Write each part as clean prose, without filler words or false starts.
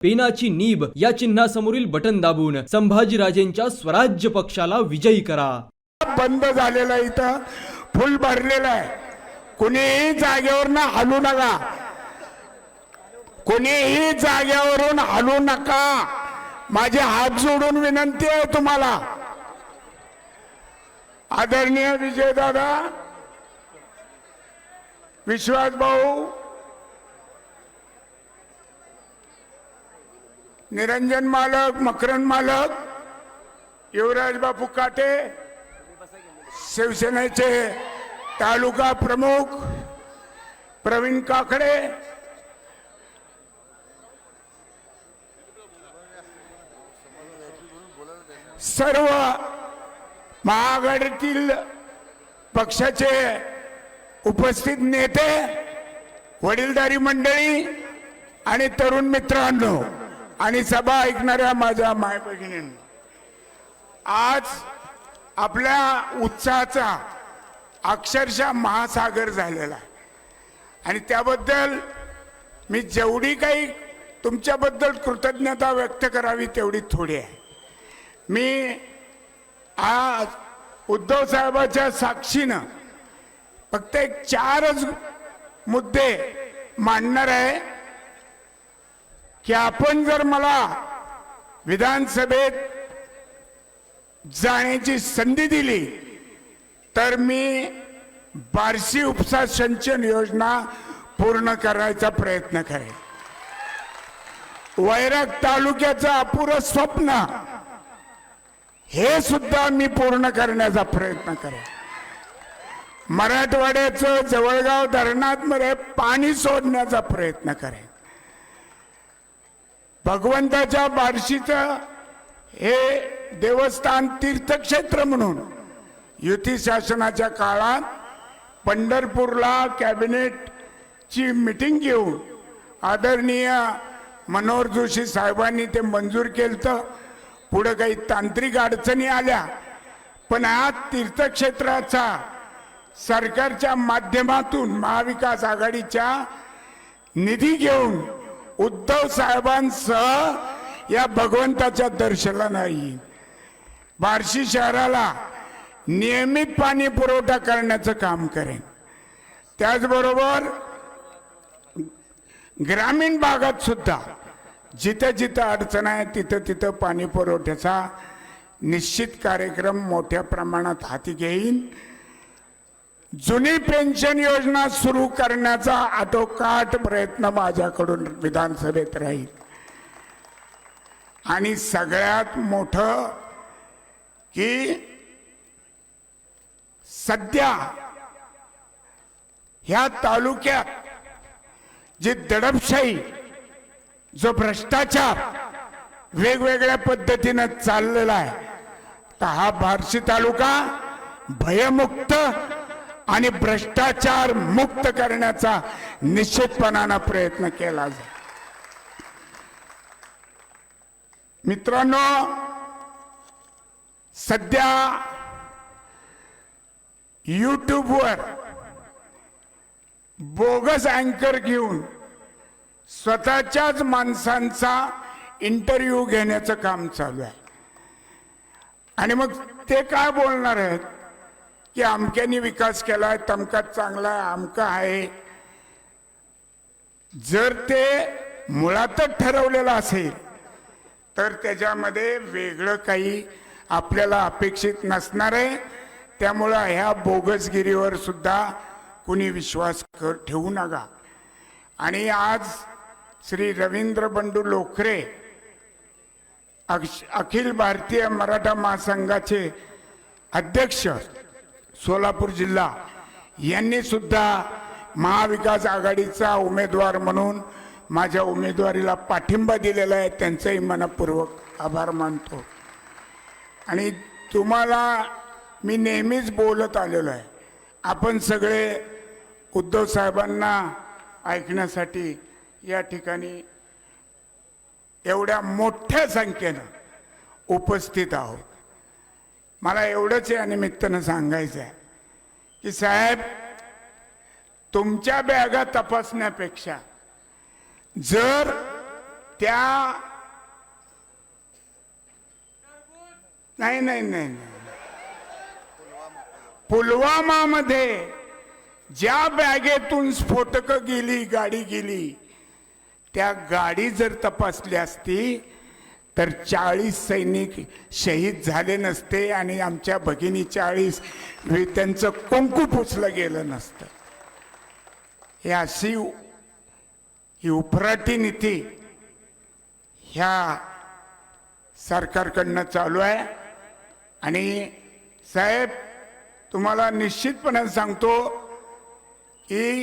पेनाची nib या चिन्हासमोरील button दाबून संभाजीराजेंच्या स्वराज्य पक्षाला विजयी करा। बंद झालेला इथं फुल भरलेला आहे, कुणीही जागेवरून हलू नका, कुणीही जागेवरून हलू नका। माझे हात जोडून विनंती आहे तुम्हाला। आदरणीय विजयदादा, विश्वास भाऊ, निरंजन मालक, मकरंद मालक, युवराज बापू काटे, शिवसेनेचे तालुका प्रमुख प्रवीण काकडे, सर्व महाआघाडीतील पक्षाचे उपस्थित नेते, वडीलधारी मंडळी आणि तरुण मित्रांनो आणि सभा ऐकणाऱ्या माझ्या माय भगिनींनो, आज आपल्या उत्साहाचा अक्षरशः महासागर झालेला आहे आणि त्याबद्दल मी जेवढी काही तुमच्याबद्दल कृतज्ञता व्यक्त करावी तेवढी थोडी आहे। मी आज उद्धव साहेबांच्या साक्षीनं फक्त एक 4च मुद्दे मांडणार आहे की आपण जर मला विधानसभेत जाण्याची संधी दिली तर मी बार्शी उपसा सिंचन योजना पूर्ण करायचा प्रयत्न करेन। वैराग तालुक्याचं अपुरं स्वप्न हे सुद्धा मी पूर्ण करण्याचा प्रयत्न करेन। मराठवाड्याचं जवळगाव धरणात मध्ये पाणी सोडण्याचा प्रयत्न करेन। भगवंताच्या बार्शीचं हे देवस्थान तीर्थक्षेत्र म्हणून युती शासनाच्या काळात पंढरपूरला कॅबिनेटची मीटिंग घेऊन आदरणीय मनोहर जोशी साहेबांनी ते मंजूर केलं। पुढे काही तांत्रिक अडचणी आल्या, पण आज तीर्थक्षेत्राचा सरकारच्या माध्यमातून महाविकास आघाडीच्या निधी घेऊन उद्धव साहेबांसह या भगवंताच्या दर्शनाला येईल। बार्शी शहराला नियमित पाणी पुरवठा करण्याचं काम करेन। त्याचबरोबर ग्रामीण भागात सुद्धा जिथे जिथे अडचण आहे तिथे तिथे पाणी पुरवठ्याचा निश्चित कार्यक्रम मोठ्या प्रमाणात हाती घेईन। जुनी पेन्शन योजना सुरू करण्याचा आटोकाट प्रयत्न माझ्याकडून विधानसभेत राहील। आणि सगळ्यात मोठं की सध्या ह्या तालुक्यात जी दडपशाही, जो भ्रष्टाचार वेगवेगळ्या पद्धतीने चाललेला आहे, तर हा बार्शी तालुका भयमुक्त आणि भ्रष्टाचार मुक्त करण्याचा निश्चितपणाने प्रयत्न केला जाईल। मित्रांनो, सध्या यूट्यूबवर बोगस अँकर घेऊन स्वतःच्याच माणसांचा इंटरव्ह्यू घेण्याचं काम चालू आहे। आणि मग ते काय बोलणार आहेत की अमक्याने विकास केलाय, तमकाच चांगला आहे, आमका आहे। जर ते मुळातच ठरवलेलं असेल तर त्याच्यामध्ये वेगळं काही आपल्याला अपेक्षित नसणार आहे। त्यामुळे ह्या बोगसगिरीवर सुद्धा कुणी विश्वास ठेवू नका। आणि आज श्री रवींद्र बंडू लोखरे, अखिल भारतीय मराठा महासंघाचे अध्यक्ष सोलापूर जिल्हा, यांनी सुद्धा महाविकास आघाडीचा उमेदवार म्हणून माझ्या उमेदवारीला पाठिंबा दिलेला आहे। त्यांचंही मनपूर्वक आभार मानतो। आणि तुम्हाला मी नेहमीच बोलत आलेलो आहे, आपण सगळे उद्धव साहेबांना ऐकण्यासाठी या ठिकाणी एवढ्या मोठ्या संख्येनं उपस्थित आहोत। मला एवढंच या निमित्तानं सांगायचं आहे की साहेब, तुमच्या बॅगा तपासण्यापेक्षा जर त्या नाही नाही नाही नाही. पुलवामामध्ये ज्या बॅगेतून स्फोटक गेली, गाडी गेली, त्या गाडी जर तपासली असती तर 40 सैनिक शहीद झाले नसते आणि आमच्या भगिनी 40 त्यांचं कुंकू पुसलं गेलं नसतं. हे अशी ही उफराटी नीती ह्या सरकारकडनं चालू आहे. आणि साहेब, तुम्हाला निश्चितपणे सांगतो की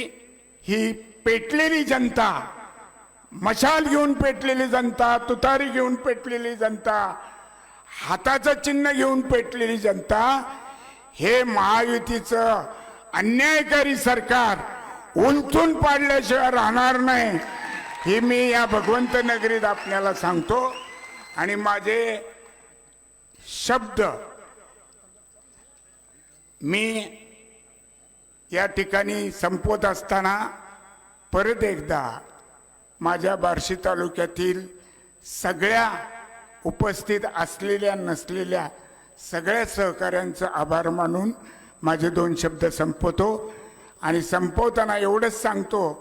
ही पेटलेली जनता, मशाल घेऊन पेटलेली जनता, तुतारी घेऊन पेटलेली जनता, हाताचं चिन्ह घेऊन पेटलेली जनता, हे महायुतीचं अन्यायकारी सरकार उलथून पाडल्याशिवाय राहणार नाही, हे मी या भगवंत नगरीत आपल्याला सांगतो. आणि माझे शब्द मी या ठिकाणी संपवत असताना परत एकदा माझ्या बार्शी तालुक्यातील सगळ्या उपस्थित असलेल्या नसलेल्या सगळ्या सहकाऱ्यांचा आभार मानून माझे 2 शब्द संपवतो. आणि संपवताना एवढंच सांगतो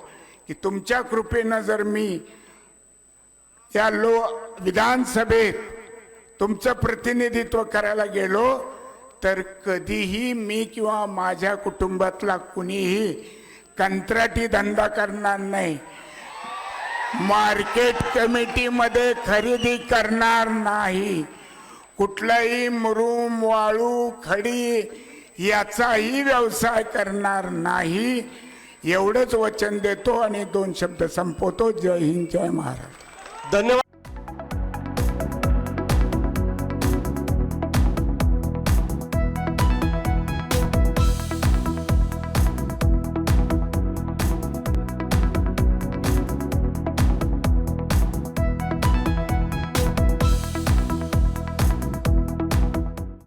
की तुमच्या कृपेनं जर मी या विधानसभेत तुमचं प्रतिनिधित्व करायला गेलो तर कधीही मी किंवा माझ्या कुटुंबातला कुणीही कंत्राटी धंदा करणार नाही, मार्केट कमिटीमध्ये खरेदी करणार नाही, कुठलाही मुरुम, वाळू, खडी याचाही व्यवसाय करणार नाही, एवढंच वचन देतो आणि 2 शब्द संपवतो. जय हिंद, जय महाराष्ट्र. धन्यवाद.